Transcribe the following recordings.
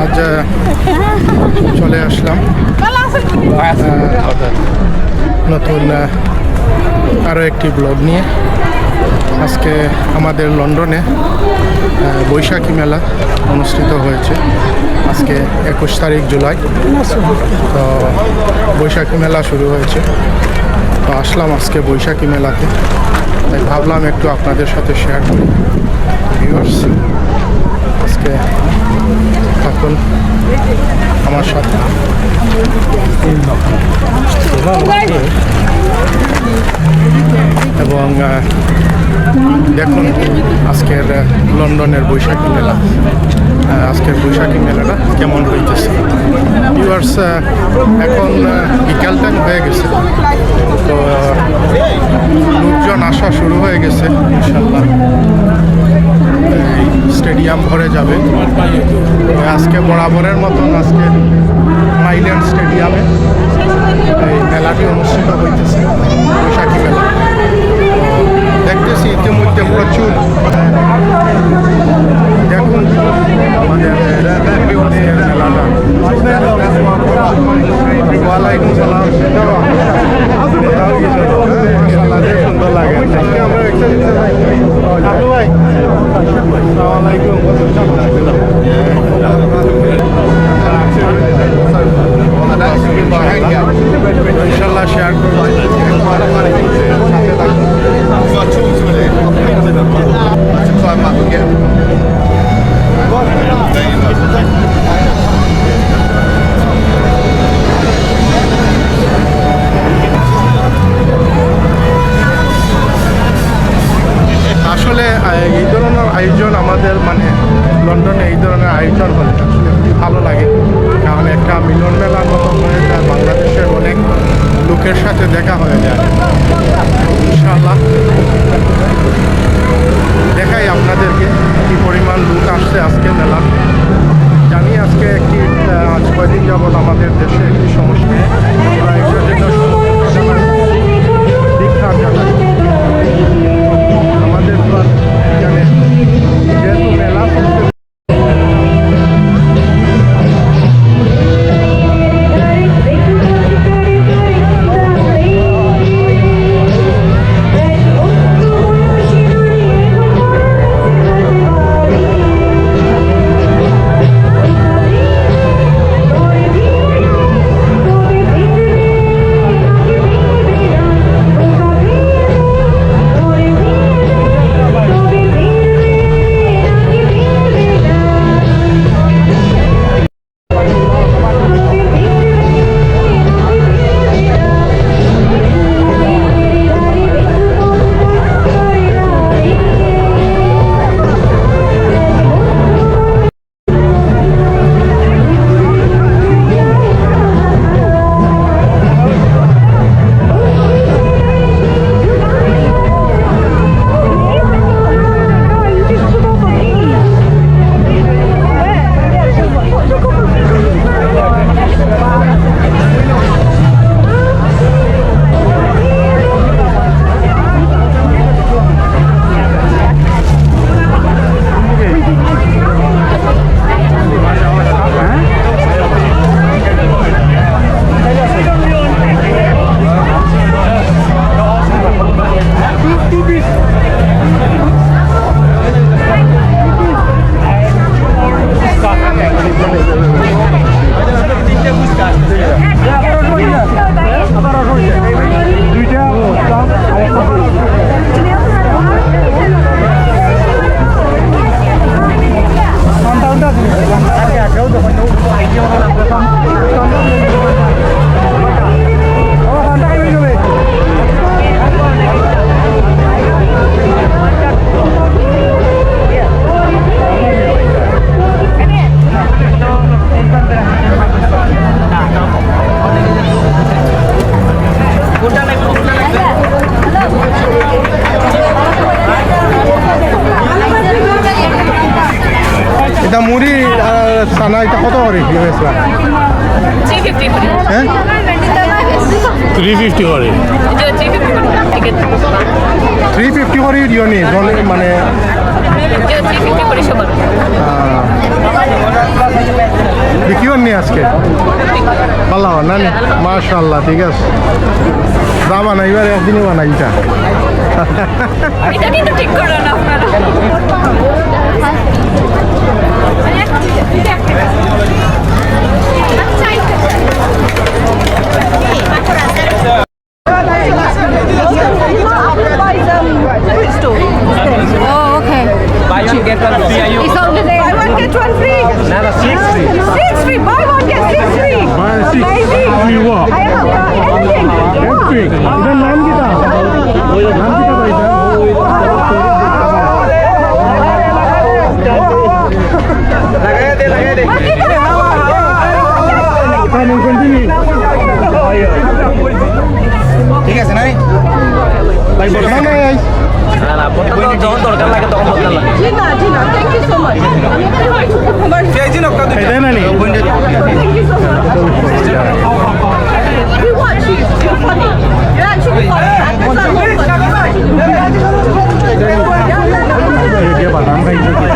আজ চলে আসলাম নতুন আরও একটি ব্লগ নিয়ে। আজকে আমাদের লন্ডনে বৈশাখী মেলা অনুষ্ঠিত হয়েছে। আজকে 21 তারিখ জুলাই, তো বৈশাখী মেলা শুরু হয়েছে। তো আসলাম আজকে বৈশাখী মেলাতে, তাই ভাবলাম একটু আপনাদের সাথে শেয়ার করি। ভিউয়ার্স, আজকে থাকুন আমার সাথে। এবং দেখুন আজকের লন্ডনের বৈশাখী মেলা, আজকের বৈশাখী মেলাটা কেমন হইতেছে। ভিউয়ার্স, এখন বিকাল টাইম হয়ে গেছে, তো লোকজন আসা শুরু হয়ে গেছে। ইনশাল্লাহ স্টেডিয়াম ভরে যাবে। আজকে বরাবরের মতন আজকে আইল্যান্ড স্টেডিয়ামে এই মেলাটি অনুষ্ঠিত হইতেছে, বৈশাখী মেলা। দেখতেছি ইতিমধ্যে প্রচুর, দেখুন আমাদের মেলাটা। ওয়ালাইকুম সালাম। সুন্দর লাগে। ইনশাল্লাহ শেয়ার করবো। আসলে এই ধরনের আয়োজন আমাদের লন্ডনে এই ধরনের আয়োজন হলে আসলে খুবই ভালো লাগে। কারণ একটা মিলন মেলার মতো হয়ে যায়, বাংলাদেশের অনেক লোকের সাথে দেখা হয়ে যায়। ইনশাআল্লাহ দেখাই আপনাদেরকে কি পরিমাণ লোক আসছে আজকে মেলা। জানি আজকে আজ কয়দিন যাবৎ আমাদের দেশে একটি সমস্যা, দীক্ষার জায়গা আমাদের তো জানে যেহেতু মেলা এটা মুড়ি সানা এটা কত করে কিলোমিটার? 350 করে। হ্যাঁ 350 করে। 350 করে দিও নি মানে 350 করে সবার। বিক্রি করনি আজকে পাল্লা না নি মাশাআল্লাহ ঠিক আছে যা বানাই এবার একদিনই বানাই এটা এটা কিন্তু ঠিক করলেন আপনারা Oh, okay. Buy one get one free. Are you? It's only there. Buy one, get one free. No, no, 6 free. 6 free. Buy one, get 6 free. Amazing. I have anything. এটার নাম কি তা নাম কি তা ভাই ঠিক আছে নাই ভাই বল না নাই না না বলতে তো যখন দরকার লাগে তখন বলতে লাগে Gina, Gina, thank you so much. এটা না নি Thank you so much. We watch you. You're funny. You're actually funny. Actors are not funny. ये बादाम का इधर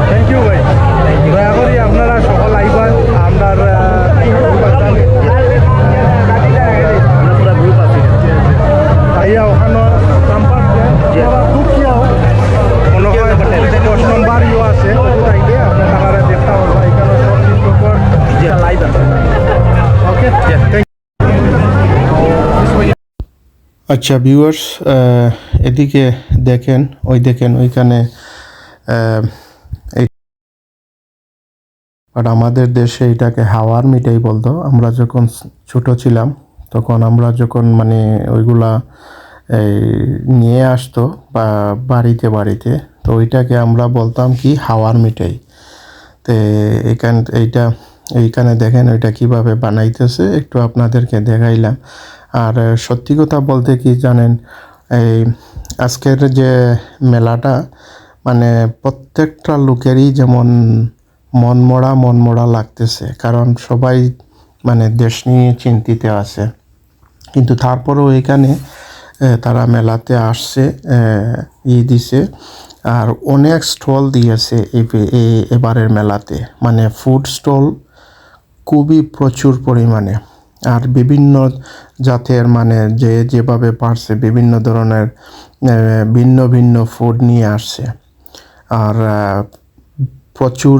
থ্যাংক ইউ ভাই দয়া করি আপনারা সকল আইবার আপনার আইয়া ওখানে নাম্বার দুঃখিয়া মনে হয় 10 নম্বর ইউ আছে তাইলে আপনার টাকাটা দেখতে হবে এখানে সব কিছু উপর লাইভ আছে ওকে থ্যাংক আচ্ছা ভিউয়ার্স এদিকে দেখেন ওইখানে বাট আমাদের দেশে এটাকে হাওয়ার মিঠাই বলতো আমরা যখন ছোট ছিলাম তখন আমরা যখন মানে ওইগুলা নিয়ে আসতো বা বাড়িতে তো ওইটাকে আমরা বলতাম কি হাওয়ার মিঠাই তো এইখানে দেখেন ওইটা কিভাবে বানাইতেছে একটু আপনাদেরকে দেখাইলাম আর সত্যি কথা বলতে কি জানেন এই আজকের যে মেলাটা মানে প্রত্যেকটা লোকেরই যেমন মনমরা লাগতেছে কারণ সবাই মানে দেশ নিয়ে চিন্তিত আছে কিন্তু তারপরেও এখানে তারা মেলাতে আসছে দিছে আর অনেক স্টল দিয়েছে এবারের মেলাতে মানে ফুড স্টল খুবই প্রচুর পরিমাণে আর বিভিন্ন জাতের মানে যেভাবে পারছে বিভিন্ন ধরনের ভিন্ন ফুড নিয়ে আসছে আর প্রচুর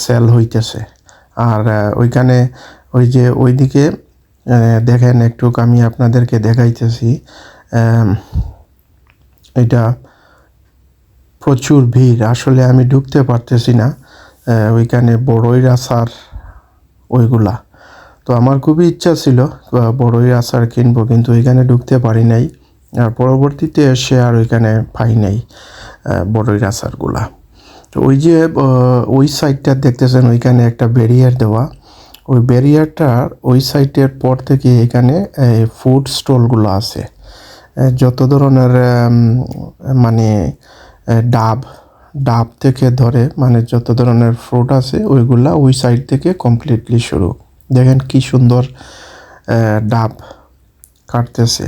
সেল হইতেছে আর ওইখানে ওইদিকে দেখেন একটু আমি আপনাদেরকে দেখাইতেছি এটা প্রচুর ভিড় আসলে আমি ঢুকতে পারতেছি না ওইখানে বড়ইর আচার ওইগুলা তো আমার খুবই ইচ্ছা ছিল বড়ই আচার কিনবো কিন্তু ওইখানে ঢুকতে পারি নাই আর পরবর্তীতে এসে আর ওইখানে পাই নাই বড়ই আচারগুলা তো ওই সাইডটা দেখতেছেন ওইখানে একটা ব্যারিয়ার দেওয়া ওই ব্যারিয়ারটার ওই সাইডের পর থেকে এখানে ফুড স্টলগুলো আছে যত ধরনের মানে ডাব থেকে ধরে মানে যত ধরনের ফ্রুট আছে ওইগুলা ওই সাইড থেকে কমপ্লিটলি শুরু দেখেন কি সুন্দর ডাব কাটতেছে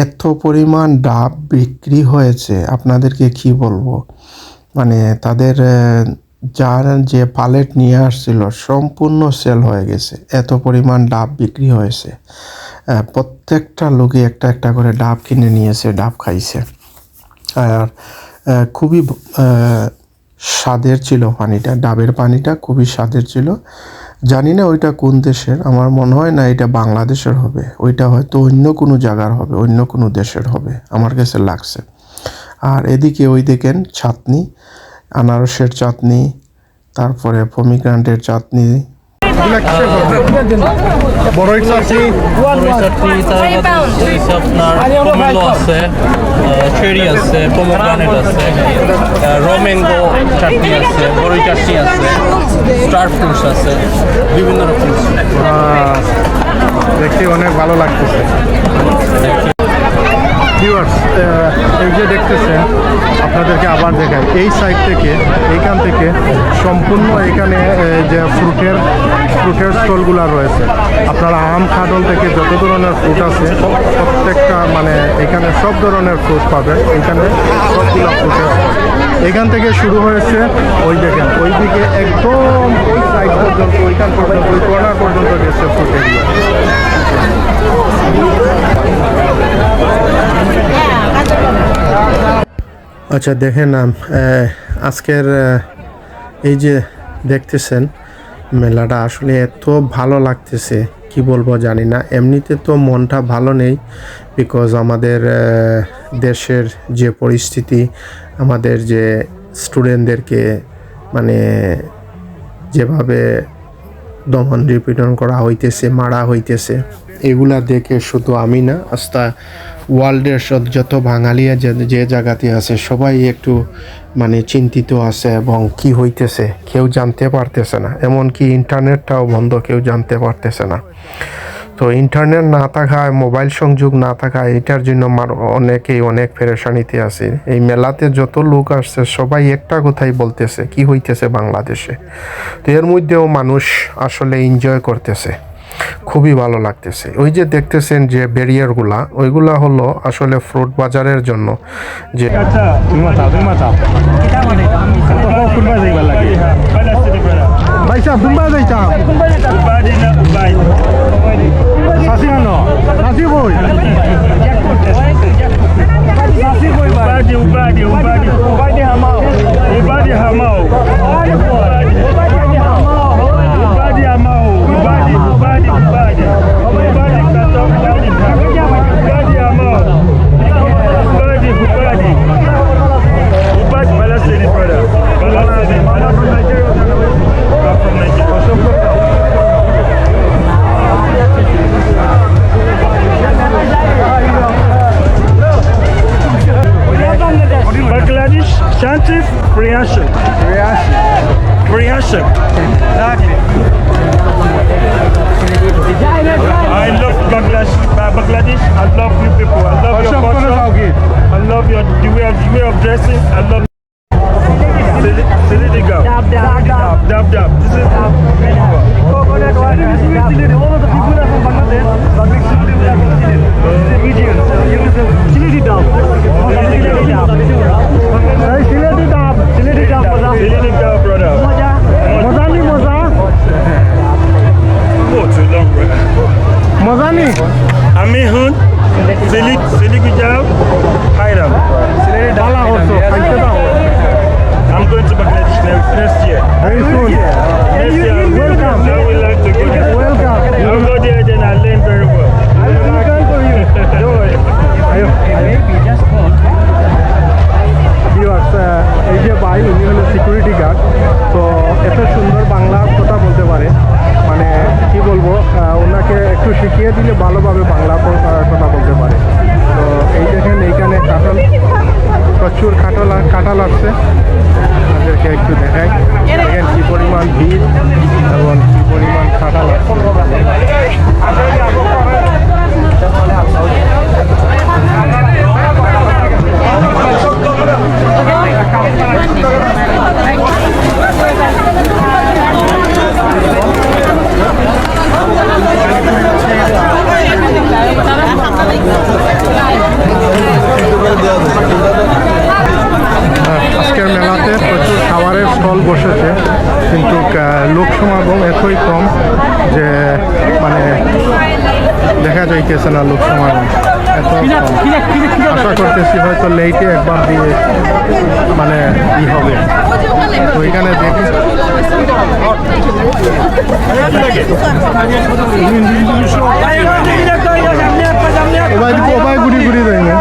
এত পরিমাণ ডাব বিক্রি হয়েছে আপনাদেরকে কি বলবো মানে তাদের যার যে পালেট নিয়ে আসছিল সম্পূর্ণ সেল হয়ে গেছে এত পরিমাণ ডাব বিক্রি হয়েছে প্রত্যেকটা লোকে একটা করে ডাব কিনে নিয়েছে ডাব খাইছে আর খুবই স্বাদের ছিল পানিটা ডাবের পানিটা খুবই স্বাদের ছিল জানি না ওইটা কোন দেশের আমার মনে হয় না এটা বাংলাদেশের হবে ওইটা হয়তো অন্য কোনো জায়গার হবে অন্য কোনো দেশের হবে আমার কাছে লাগছে আর এদিকে ওই দেখেন চাটনি আনারসের চাটনি তারপরে পমিগ্রানেটের চাটনি এগুলা কিসের করবেন? বড়ই চাটনি, চাটনি তার Three pounds. মধ্যে হচ্ছে আপনার পোমেলো আছে, চেরি আছে, পোমোগ্রানেট আছে, রোমেঙ্গো চাটনি আছে, বড়ই চাটনি আছে, স্টার ফ্রুটস আছে, বিভিন্ন রকম দেখতে অনেক ভালো লাগতেছে। ভিউয়ার্স, এই যে দেখতেছেন, আপনাদেরকে আবার দেখাই, এই সাইড থেকে, এইখান থেকে সম্পূর্ণ এখানে যে ফ্রুটের স্টলগুলো রয়েছে, আপনারা আম কাঁঠাল থেকে যত ধরনের ফ্রুট আছে প্রত্যেকটা মানে এখানে সব ধরনের ফ্রুট পাবেন। এখানে সবগুলো ফ্রুটের এখান থেকে শুরু হয়েছে, ওই দেখেন ওই দিকে একদম ওই সাইড পর্যন্ত, ওইখান পর্যন্ত, ওই কর্নার পর্যন্ত গেছে ফ্রুটের ইয়ে। আচ্ছা দেখেন, আজকের এই যে দেখতেছেন মেলাটা আসলে এত ভালো লাগতেছে কি বলবো জানি না। এমনিতে তো মনটা ভালো নেই, বিকজ আমাদের দেশের যে পরিস্থিতি, আমাদের যে স্টুডেন্টদেরকে মানে যেভাবে দমন নিপীড়ন করা হইতেছে, মারা হইতেছে, এগুলা দেখে শুধু আমি না, আস্তা ওয়ার্ল্ডের যত বাঙালিয়া যে জায়গাতে আছে সবাই একটু মানে চিন্তিত আছে এবং কি হইতেছে কেউ জানতে পারতেছে না। এমনকি ইন্টারনেটটাও বন্ধ, কেউ জানতে পারতেছে না। তো ইন্টারনেট না থাকায়, মোবাইল সংযোগ না থাকায়, এটার জন্য অনেকেই অনেক পেরেশানিতে আছে। এই মেলাতে যত লোক আসছে সবাই একটা কথাই বলতেছে কি হইতেছে বাংলাদেশে। তো এর মধ্যেও মানুষ আসলে এনজয় করতেছে, খুবই ভালো লাগতেছে। ওই যে দেখতেছেন যে ব্যারিয়ারগুলা, ওইগুলা হলো আসলে ফ্রুট বাজারের জন্য যে ভাইসা বুম্বা যাইতা সাসি আনো সাসি বই Bangladesh, Shantif, Priyashak. Exactly. I love Bangladesh. I love you people. I love your culture. I love the way of dressing. I love Silidigam. Dab. This is coconut water. All of the people are from Bangladesh. Public Silidigam are from Chile. The Indians. Silidigam. Silidigam, brother. Moza. Oh, too long, brother. মজানি Amihun, Silidigam, Hiram. বালা হতো খাইতে দাও I'm going to Bangladesh next year. very soon. Next year, welcome. I would like to go there. Welcome. I'll go there, then I'll learn very well. এই যে ভাই, উনি হলো security guard. তো এত সুন্দর বাংলা কথা বলতে পারে, মানে কি বলবো, ওনাকে একটু শিখিয়ে দিলে ভালোভাবে বাংলা কথা বলতে পারে। তো এই দেখেন এইখানে কাঁঠাল, প্রচুর কাঁঠাল আসছে, আপনাদেরকে একটু দেখাই। দেখেন কি পরিমাণ ভিড় এবং কি পরিমাণ কাঁঠাল আসছে। আজকের মেলাতে প্রচুর খাবারের স্টল বসেছে, কিন্তু লোক সমাগম এতই কম যে মানে দেখা যাইতেছে না লোক সমাগম এত কম। আশা করতেছি হয়তো লেটে একবার দিয়ে মানে ই হবে। তো এখানে দেখি ওবাই ঘুরি ঘুরি যাই না।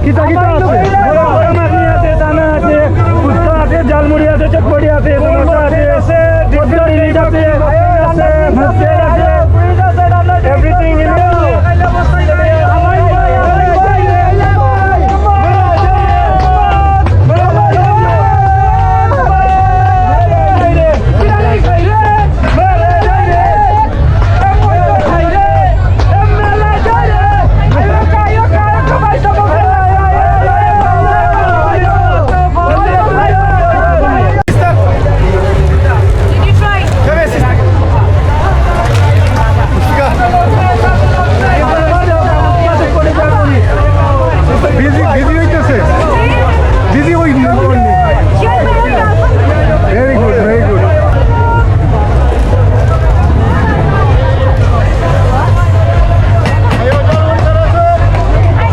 কিতা কিতা আছে গরম মাছনি আছে দানা আছে ফুচকা আছে জালমুড়ি আছে চটপটি আছে সমোসা আছে চটপটি আছে মাছের আছে everything in Did you try? Busy হইতেছে বিজি হই ভেরি গুড ভেরি গুড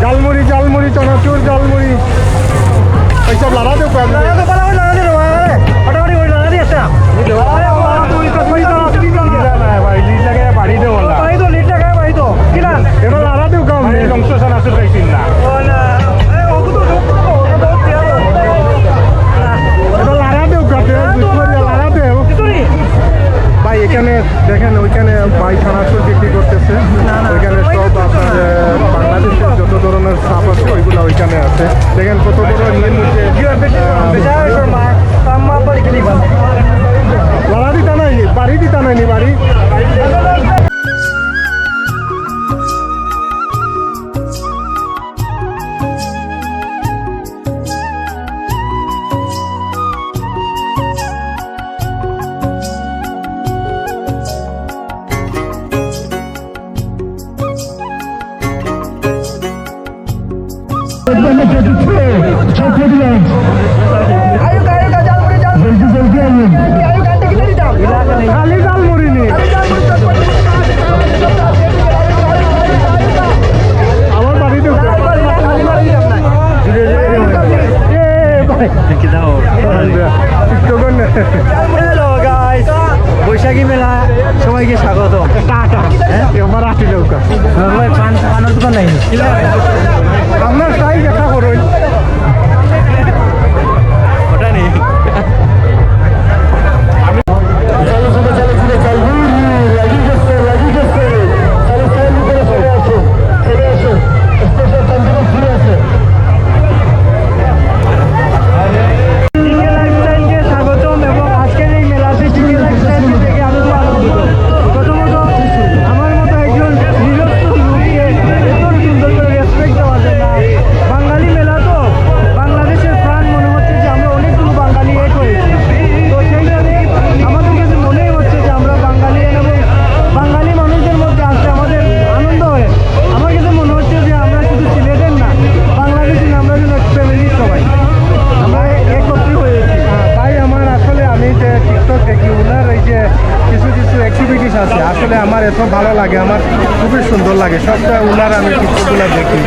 জালমুড়ি জালমুড়ি চানাচুর জালমুড়ি এইসব লাড়া দেব এটা লাড়া দেব কাম অংশ চানাচুর খাইছিল না এটা লাড়া দেব কাটে লাড়া দেব ভাই এখানে দেখেন ওইখানে ভাই চানাচুর বিক্রি করতেছে ওইখানে সব আপনার বাংলাদেশের যত ধরনের সাপ আছে ওইগুলো ওইখানে আছে দেখেন কত বড় নিয়ে নিচে লাড়া দিতা নাই বাড়ি দিতা নাই বাড়ি খালি জালমুড়ি নি আমার বাড়িতে হ্যালো গাইস বৈশাখী মেলা সবাইকে স্বাগত টাটা এবার আসি নৌকা খানোর দোকান নাই আপনার তাই দেখা করুন ওটা নেই বাঙালি মেলা তো বাংলাদেশের প্রাণ মনে হচ্ছে যে আমরা অনেকগুলো বাঙালি এক হয়েছি তো সেই জন্য আমাদের কাছে মনেই হচ্ছে যে আমরা বাঙালি এবং বাঙালি মানুষদের মধ্যে আসতে আমাদের আনন্দ হয় আমার কাছে মনে হচ্ছে যে আমরা শুধু সিলেটের না বাংলাদেশি না আমরা যেন ফ্যামিলির সবাই আমরা একত্রিত হয়েছি তাই আমার আসলে আমি যে টিকটক দেখি ওনার এই যে কিছু কিছু অ্যাক্টিভিটিস আছে আসলে আমার এত ভালো লাগে আমার খুবই সুন্দর লাগে সবটা ওনার আমি টিকটকগুলো দেখি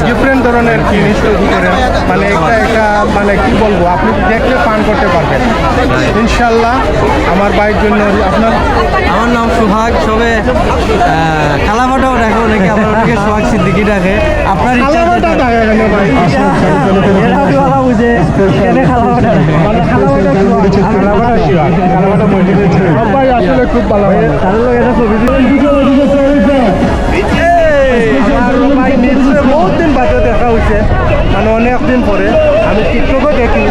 ডিফারেন্ট ধরনের জিনিস তৈরি করেন মানে একটা মানে কি বলবো আপনি দেখলে পান করতে পারবেন ইনশাল্লাহ আমার ভাইয়ের জন্য আপনার আমার নাম সুহাগ সবে কালামাটাও ডাকে অনেকে আবার অনেকে সোহাগ সিদ্দিকি ডাকে আপনার ইচ্ছা খালাবাটা থাকে এখানে ভাই এরা বুঝে কেন খালাবাটা মানে খালাবাটা মসজিদে সব ভাই আসলে খুব ভালো লাগে তাহলে এটা ছবি বহুত দিন বাদে দেখা হয়েছে মানে অনেক দিন পরে আমি টিকটকও দেখি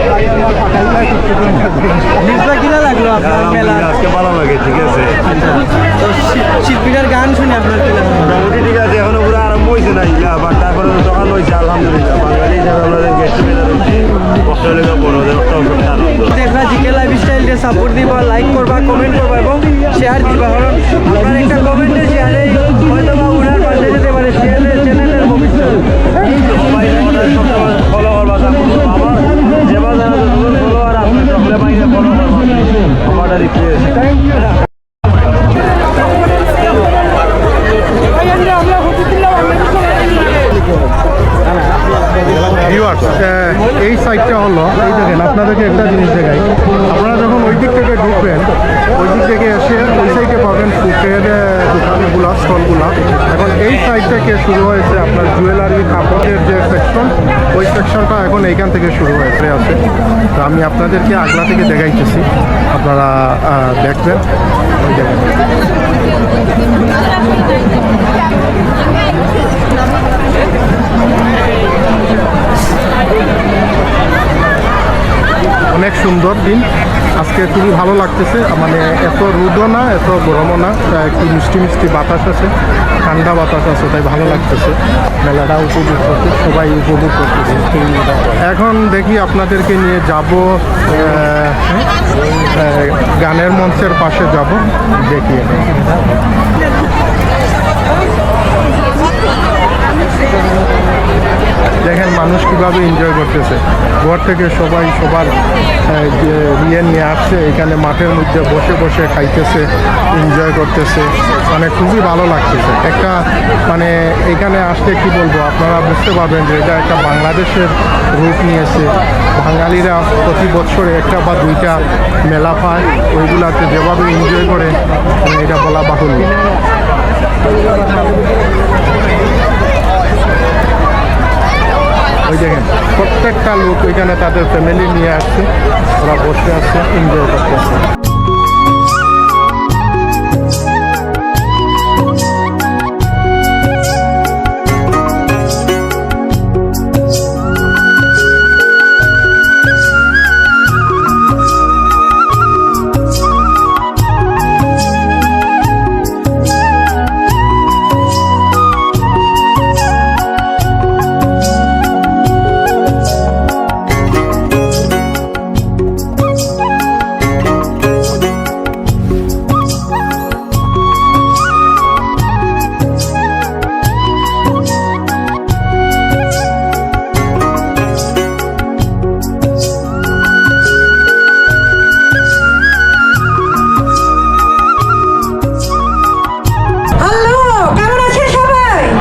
তাই আমার পাঠাইলা টিকটক নিজটা কিনা লাগলো আপনার মেলা আজকে ভালো লাগে ঠিক আছে তো শিল্পীদের গান শুনে আপনার কি লাগলো মোটামুটি ঠিক আছে এখনো পুরো আরম্ভ হয়েছে না ইলা বাট তারপরে দোকান হয়েছে আলহামদুলিল্লাহ বাঙালি হিসাবে আমাদের গেস্ট মেলা রয়েছে কষ্ট হলে বড় ওদের একটা আনন্দ দেখবা জিকে লাইফস্টাইলকে সাপোর্ট দিবা লাইক করবা কমেন্ট করবা এবং শেয়ার দিবা কারণ আপনার একটা কমেন্টে শেয়ারে হয়তো বা ওনার পাশে যেতে পারে চ্যানেলের ভবিষ্যৎ সবাই ফলো করবা আমার যেবা জানা ফলোয়ার আপনি সকলে বাইরে ফলো করবা আমার রিকোয়েস্ট ভিউয়ার্স এই সাইডটা হলো এই দেখেন আপনাদেরকে একটা জিনিস দেখাই আপনারা যখন ওই দিক থেকে ঢুকবেন, ওই দিক থেকে এসে ওই সাইডে পাবেন ফুটের দোকানগুলা, স্টলগুলা। এখন এই সাইড থেকে শুরু হয়েছে আপনার জুয়েলারি কাপড়ের যে সেকশন, ওই সেকশনটা এখন এইখান থেকে শুরু হয়েছে আছে। তো আমি আপনাদেরকে আগলা থেকে দেখাইতেছি, আপনারা দেখবেন ওই জায়গায়। অনেক সুন্দর দিন আজকে, খুবই ভালো লাগতেছে। মানে এত রোদও না, এত গরমও না, একটু মিষ্টি মিষ্টি বাতাস আছে, ঠান্ডা বাতাস আছে, তাই ভালো লাগতেছে। মেলাটা উপভোগ করতে সবাই উপভোগ করতেছে। এখন দেখি আপনাদেরকে নিয়ে যাব গানের মঞ্চের পাশে যাব, দেখি দেখেন মানুষ কীভাবে এনজয় করতেছে। ঘর থেকে সবাই সবার ইয়ে নিয়ে আসছে, এখানে মাঠের মধ্যে বসে বসে খাইতেছে, এনজয় করতেছে, মানে খুবই ভালো লাগতেছে। একটা মানে এখানে আসলে কি বলবো, আপনারা বুঝতে পারবেন যে এটা একটা বাংলাদেশের রূপ নিয়েছে। বাঙালিরা প্রতি বছরে একটা বা দুইটা মেলা পায়, ওইগুলাতে যেভাবে এনজয় করে এটা বলা বাহুল্য। ওই দেখেন প্রত্যেকটা লোক ওইখানে তাদের ফ্যামিলি নিয়ে আসছে, ওরা বসে আছে, এনজয় করতেছে।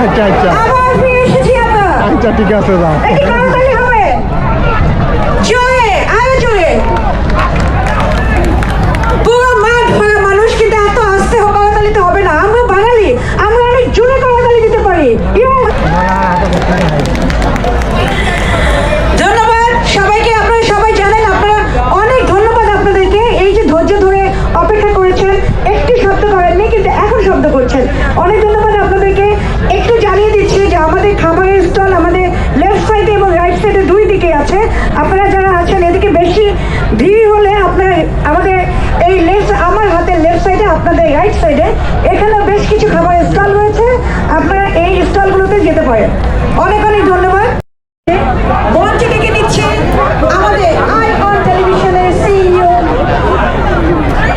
আচ্ছা আচ্ছা আবার ফিরে এসেছি আমরা। আচ্ছা ঠিক আছে যাও। একটু তাড়াতাড়ি হবে। জোরে, আরো জোরে। পুরো মাঠ ভরা মানুষ, কিন্তু এত আস্তে করতালি তো হবে না। আমরা বাঙালি, আমরা অনেক জোরে করতালি দিতে পারি। ধন্যবাদ সবাইকে। আপনারা সবাই জানেন, আপনারা অনেক ধন্যবাদ আপনাদেরকে, এই যে ধৈর্য ধরে অপেক্ষা করেছেন, একটি শব্দ করেননি কিন্তু এখন শব্দ করছেন। অনেক ধন্যবাদ আপনাদেরকে। একটু জানিয়ে দিচ্ছি যে আমাদের খাবারের স্টল আমাদের লেফট সাইডে এবং রাইট সাইডে দুই দিকে আছে। আপনারা যারা আছেন এদিকে বেশি ভিড় হলে আপনার আমাদের এই আমার হাতের লেফট সাইডে, আপনাদের রাইট সাইডে এখানেও বেশ কিছু খাবারের স্টল রয়েছে, আপনারা এই স্টলগুলোতে যেতে পারেন। অনেক অনেক ধন্যবাদ। মঞ্চে ডেকে নিচ্ছে আমাদের আইকন টেলিভিশনের সিইও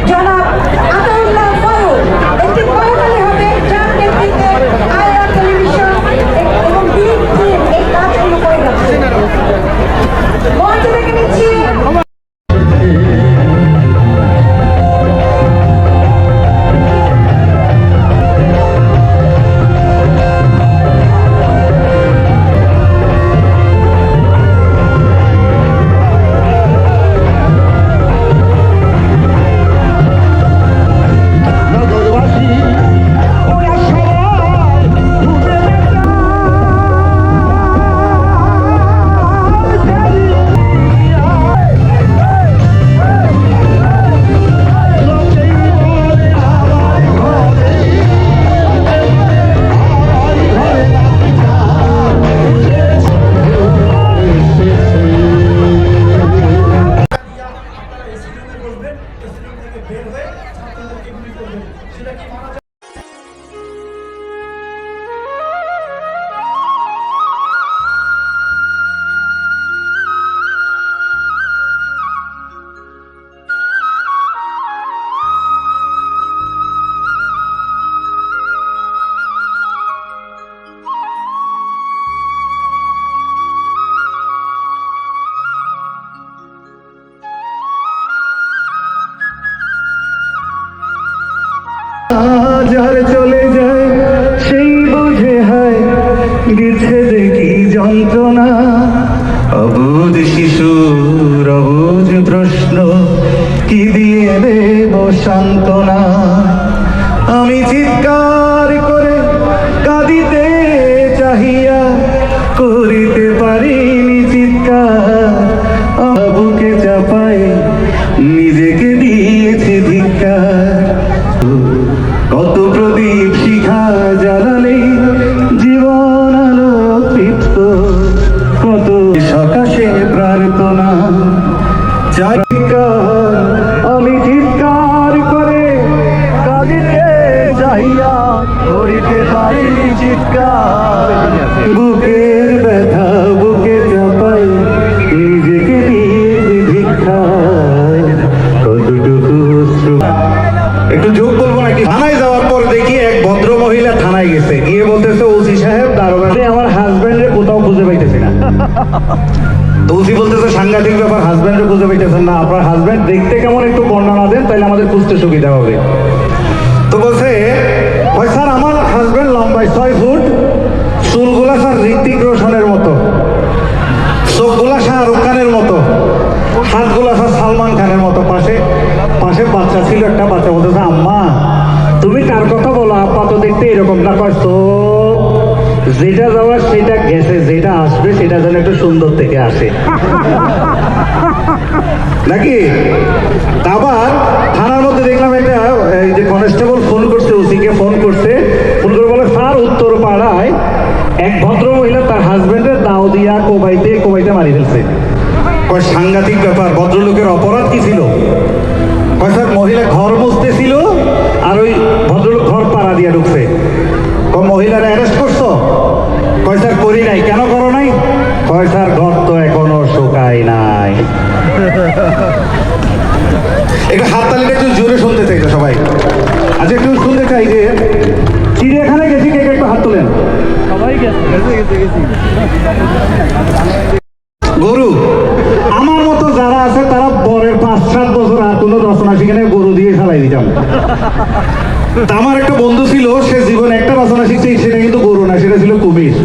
জনাব আতাউল্লাহ ফারুক। একটি করতালি হবে যার নেতৃত্বে আইকন টেলিভিশন এবং বিগ টিম এই কাজগুলো করে যাচ্ছে। মঞ্চে ডেকে নিচ্ছি যার চলে যায় সেই বোঝে হয় গেছে দেখি যন্ত্রণা। অবুঝ শিশুর অবুঝ প্রশ্ন কি দিয়ে সান্ত্বনা। আমি চিৎকার করে কাঁদিতে চাহিয়া করিতে পারিনি চিৎকার, বুকে চাপাই নিজেকে দিয়েছে ধিক্কার। কত প্রদীপ শিখা জ্বালালে জীবন আলো তৃপ্ত, কত সকাশে প্রার্থনা চিৎকার। আমি চিৎকার করে কাঁদিতে চাহিয়া করিতে পারিনি চিৎকার, বুকের ব্যথা বুকে চাপাই নিজেকে দিয়েছি ভিক্ষায়। কতটুকু অশ্রু। একটু যোগ বলবো নাকি? থানায় যাওয়ার পর দেখি এক ভদ্র মহিলা থানায় গেছে, গিয়ে বলতেছে ওসি সাহেব দারোগা আমার হাজবেন্ডের কোথাও খুঁজে পাইতেছি না। তো ওসি বলতেছে সাংঘাতিক ব্যাপার, হাজবেন্ডের খুঁজে পাইতেছেন না, আপনার হাজবেন্ড দেখতে কেমন একটু বর্ণনা দেন তাহলে আমাদের খুঁজতে সুবিধা হবে। তো বলছে ওই স্যার আমার হাজবেন্ড লম্বায় 6 ফুট, চুলগুলা স্যার ঋত্বিক রোশনের মতো, চোখগুলা শাহরুখ খানের মতো, হাতগুলা স্যার সালমান খানের মতো। পাশে পাশে বাচ্চা ছিল, একটা বাচ্চা বলতেছে আম্মা তুমি কার কথা বলো, আব্বা তো দেখতে এরকম না। কয় তো যেটা যাওয়ার সেটা গেছে, যেটা আসবে সেটা যেন একটু সুন্দর থেকে আসে নাকি। আবার থানার মধ্যে দেখলাম একটা এই যে কনস্টেবল ফোন করছে, ওসিকে ফোন করছে, ফোন করে বলে স্যার উত্তর পাড়ায় এক ভদ্র মহিলা তার হাজবেন্ডের দাও দিয়া কোবাইতে কোবাইতে মারি ফেলছে। কয় সাংঘাতিক ব্যাপার, ভদ্রলোকের অপরাধ কি ছিল? কয় স্যার মহিলা ঘর মুছতে ছিল আর ওই ভদ্রলোক ঘর পাড়া দিয়ে ঢুকছে। কয় মহিলারা অ্যারেস্ট করছো? কয় স্যার করি নাই। কেন করো নাই? কয় স্যার ঘর তো এখনো শুকায় নাই। একটু হাততালিটা একটু জোরে শুনতে চাই তো সবাই। আচ্ছা একটু শুনতে চাই যে চিড়িয়াখানায় গেছি, কে কে একটু হাত তোলেন। সবাই গেছে। গরু আমার মতো যারা আছে তারা পরের 5-7 বছর আর কোনো রচনা শিখে গরু দিয়ে চালাই দিতাম। তা আমার একটা বন্ধু ছিল, সে জীবনে একটা রচনা শিখছে, সেটা কিন্তু গরু না, সেটা ছিল কুমির।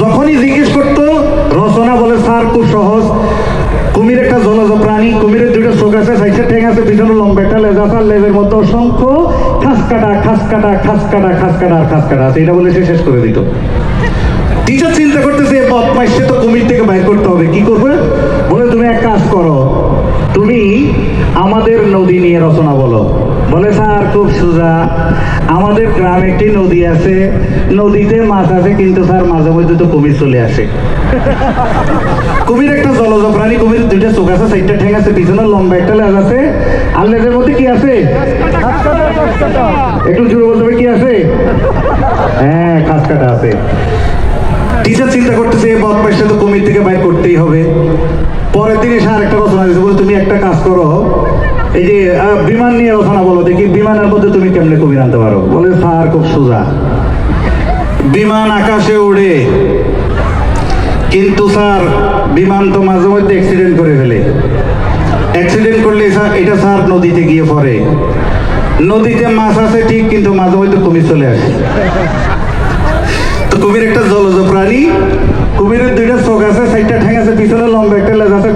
যখনই জিজ্ঞেস করতো রচনা, বলে স্যার খুব সহজ, কুমির একটা জলজ প্রাণী, কুমিরের 2টা চোখ আছে, 4টা ঠ্যাং আছে, পিছনে লম্বা একটা লেজ আছে, লেজের মধ্যে অসংখ্য খাস কাটা খাস কাটা খাস কাটা খাস কাটা আর খাস কাটা আছে, এটা বলে সে শেষ করে দিত। টিচার চিন্তা করতেছে বদমাইশে তো কুমির থেকে বাইর করতে হবে, কি করবে? বলে তুমি এক কাজ করো, তুমি আমাদের নদী নিয়ে রচনা বলো। বলে স্যার খুব সোজা, আমাদের গ্রামে একটি নদী আছে, নদীতে মাছ আছে, কিন্তু স্যার মাঝে মধ্যে তো কুমির চলে আসে। কুমির একটা জলজ প্রাণী, কুমির 2টা চোখ আছে, 4টা ঠ্যাং আছে, পিছনে লম্বা একটা লেজ আছে, আর লেজের মধ্যে কি আছে? একটু জোরে বলতে হবে, কি আছে? হ্যাঁ খাস কাটা আছে। টিচার চিন্তা করতেছে বদমাইশটা তো কুমির থেকে বাইর করতেই হবে। পরের দিন এসে আরেকটা রচনা দিয়েছে, বলে তুমি একটা কাজ করো, এই যে বিমান নিয়ে রচনা বলো দেখি, বিমানের মধ্যে তুমি কেমনে কুমির আনতে পারো? বলে স্যার খুব সোজা, বিমান আকাশে উড়ে, কিন্তু স্যার বিমান তো মাঝে মধ্যে অ্যাক্সিডেন্ট করে ফেলে, অ্যাক্সিডেন্ট করলে এটা স্যার নদীতে গিয়ে পড়ে, নদীতে মাছ আছে ঠিক, কিন্তু মাঝে মধ্যে কুমির চলে আসে। তো কুমির একটা জলজ প্রাণী, কুমিরের 2টা চোখ আছে, 4টা ঠ্যাং আছে, পিছনে লম্বা একটা লেজ আছে,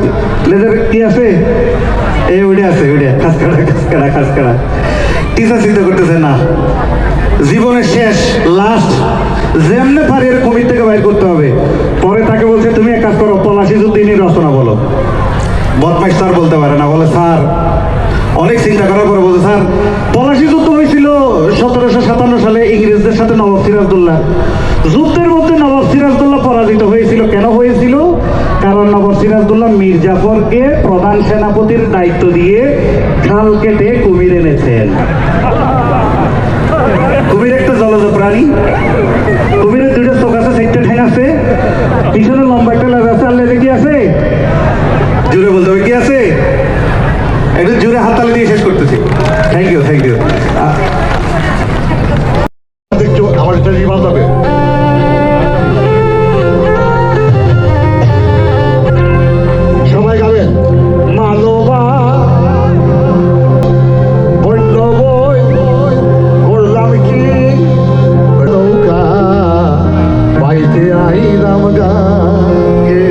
লেজের কি আছে? এই উড়ে আছে, উড়ে খাস কাটা খাস কাটা খাস কাটা। টিচার চিন্তা করতেছে না, জীবনের শেষ লাস্ট যেমনে পারি এর কুমির থেকে বাইর করতে হবে। পরে তাকে বলছে তুমি এক কাজ করো, পলাশী যুদ্ধ নিয়ে রচনা বলো। বদমাইশ স্যার বলতে পারে না, বলে স্যার অনেক চিন্তা করার পরে বলছে স্যার পলাশী যুদ্ধ হয়েছিল 1757 সালে ইংরেজদের সাথে নবাব সিরাজদৌল্লাহ। যুদ্ধের মধ্যে নবাব সিরাজদৌল্লাহ পরাজিত হয়েছিল। কেন হয়েছিল? কারণ নবাব সিরাজদৌল্লাহ মীর জাফরকে প্রধান সেনাপতির দায়িত্ব দিয়ে খাল কেটে কুমির এনেছেন। কুমির একটা জলজ প্রাণী, কুমিরের 2টা চোখ আছে, 4টা ঠ্যাং আছে, পিছনে লম্বা একটা লেজ আছে, আর লেজে কি আছে? জোরে বলতে হবে, কি আছে? একটু জোরে হাততালি দিয়ে শেষ করতেছি। Thank you thank you. আমার এটা রিভাজ হবে। সবাই গাবেন মালোবা বন্য বই করলাম কি নৌকা বাইতে আইলাম গায়ে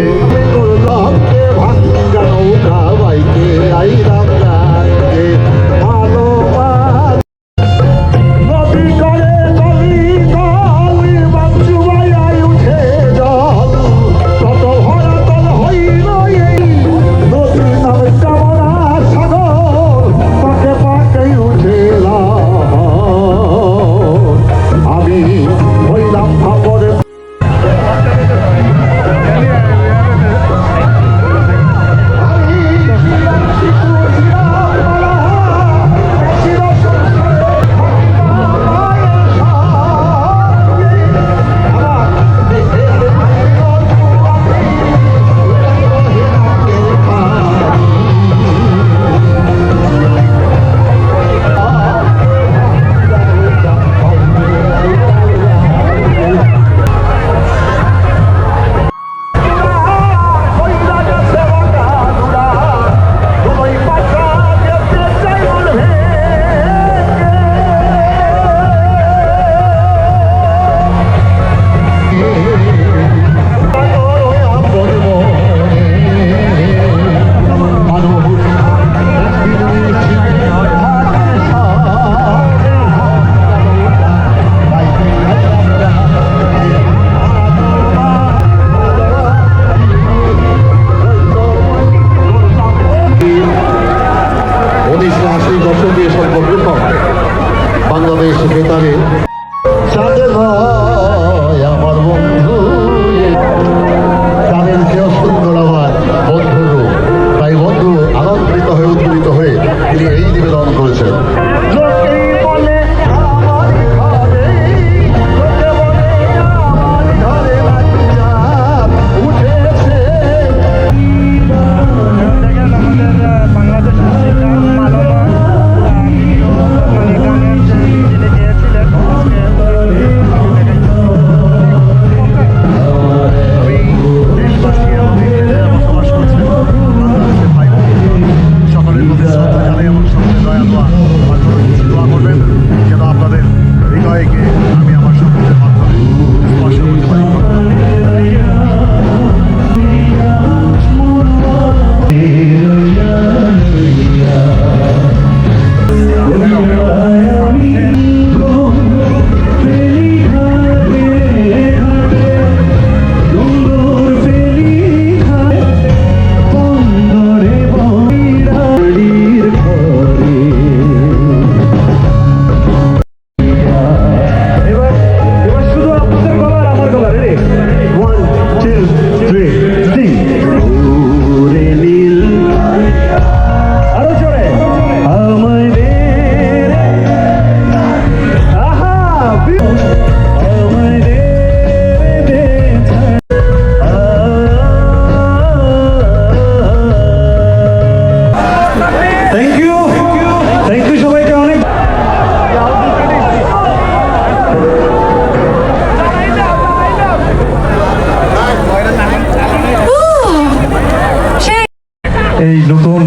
এই নতুন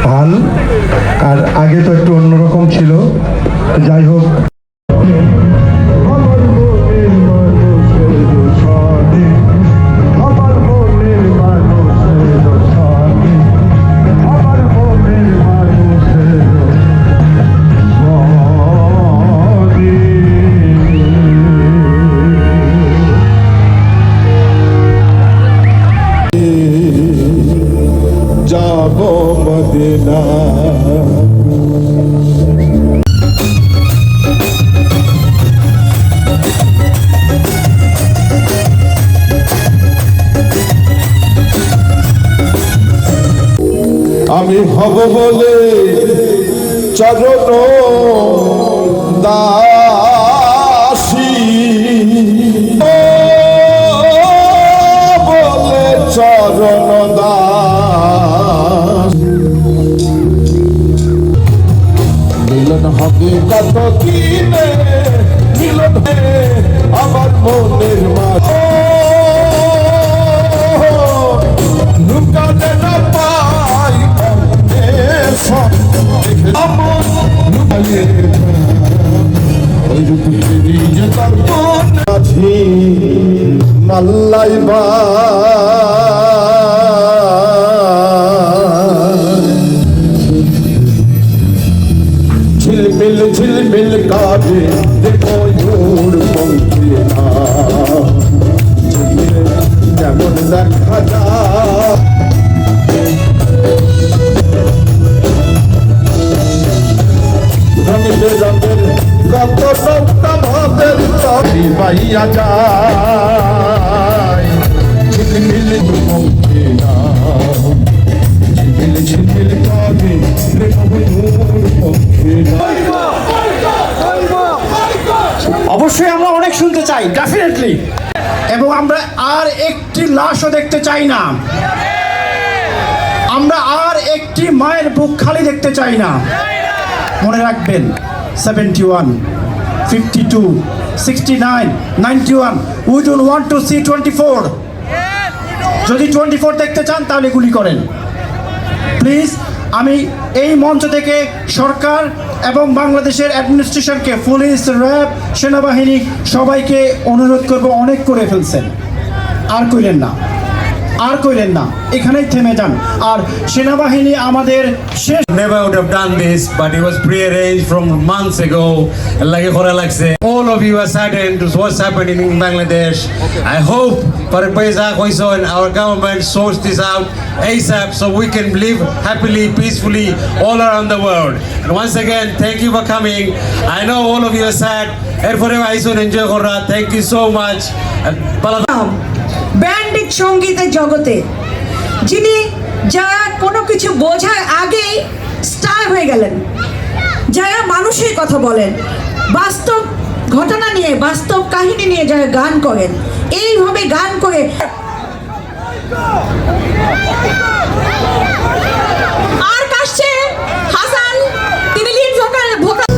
হাল, আর আগে তো একটু অন্যরকম ছিল। যাই হোক, যাবো মদিনা। আমি হব বলে চরণ দাসী, ও বলে চরণ দাস। মিলন হবে কত দিনে, মিলন আমার মনের মাঝে লুকালে না পাই আমার লুকালে ওই রূপে যে তার মাঝি মাল্লাইবা ঝিলমিল ঝিলমিল কাজে দেখো মোর পৌঁছে না, যেমন দেখা যায় রঙের রঙের কত নৌকা ভাবের তরি বাইয়া যায়, ঝিলমিল পৌঁছে না, ঝিলমিল ঝিলমিল কাজে দেখো মোর পৌঁছে না। অবশ্যই আমরা অনেক শুনতে চাই, ডেফিনেটলি, এবং আমরা আর একটি লাশও দেখতে চাই না। আমরা আর একটি মায়ের বুক খালি দেখতে চাই না। মনে রাখবেন, 71, 52, 69, 91, we don't want to see 24. যদি 24 দেখতে চান তাহলে গুলি করেন প্লিজ। আমি এই মঞ্চ থেকে সরকার এবং বাংলাদেশের অ্যাডমিনিস্ট্রেশনকে, পুলিশ, র্যাব, সেনাবাহিনী সবাইকে অনুরোধ করব, অনেক করে ফেলছেন, আর কইলেন না, আর কইলেন না, এখানেই থেমে যান। আর সেনাবাহিনী আমাদের শেষ। Never would have done this, but it was prearranged from months ago. All of you are saddened to what's happening in Bangladesh. I hope and our government sorts this out ASAP so we can live happily, peacefully all around the world. And once again, thank you for coming. I know all of you are sad. Enjoy. Thank you so much. ব্যান্ডিক সঙ্গীতের জগতে যিনি যারা কোনো কিছু বোঝার আগেই star হয়ে গেলেন, যারা মানুষের কথা বলেন, বাস্তব ঘটনা নিয়ে, বাস্তব কাহিনী নিয়ে যারা গান করেন, এইভাবে গান করে আর কাশছে হাসান, তিনি লিড ভোকাল।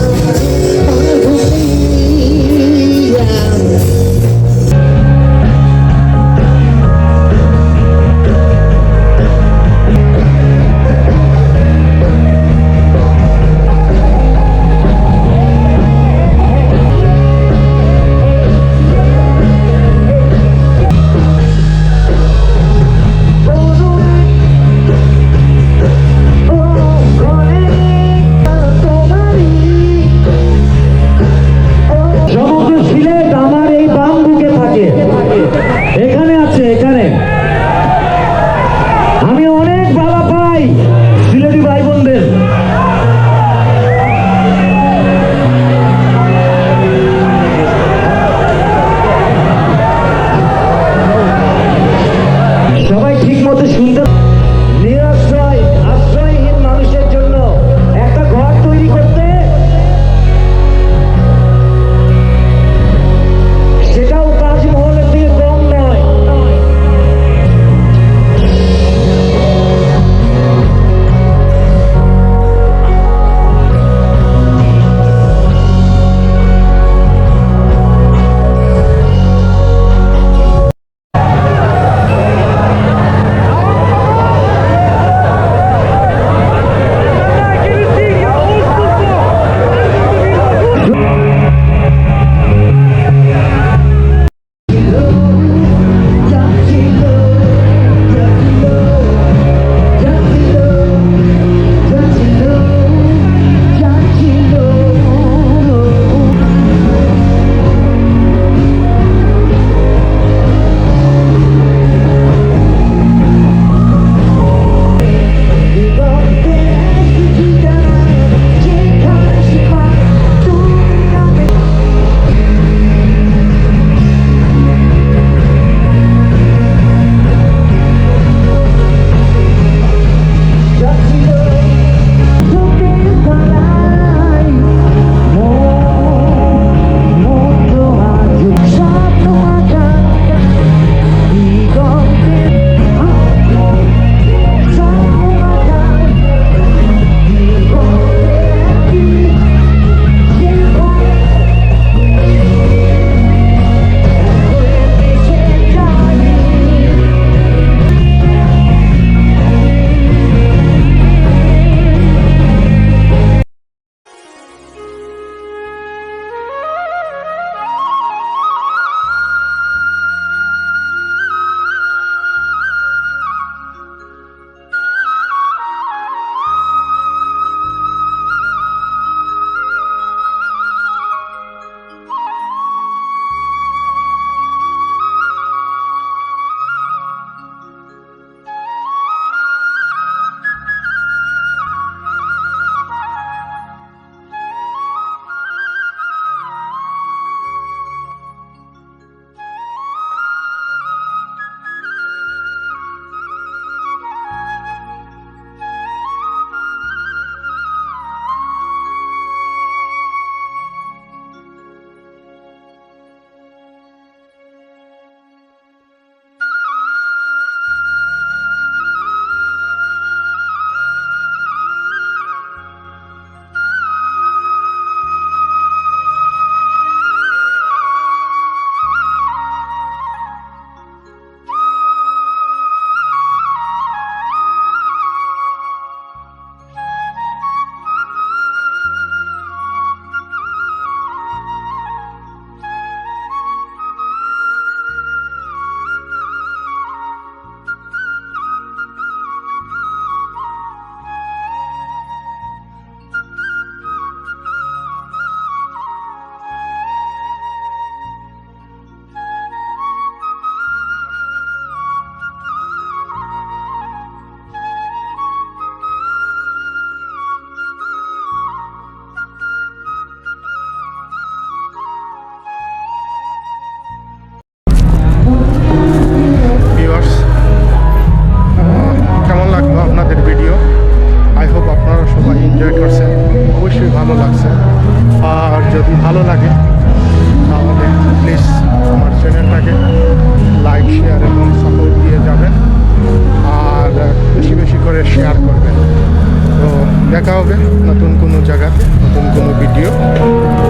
দেখা হবে নতুন কোনো জায়গাতে, নতুন কোনো ভিডিও।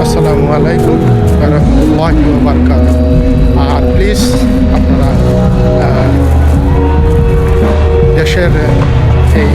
আসসালামু আলাইকুম ওয়া রাহমাতুল্লাহি ওয়া বারাকাতুহু। আর প্লিজ আপনারা দেশের এই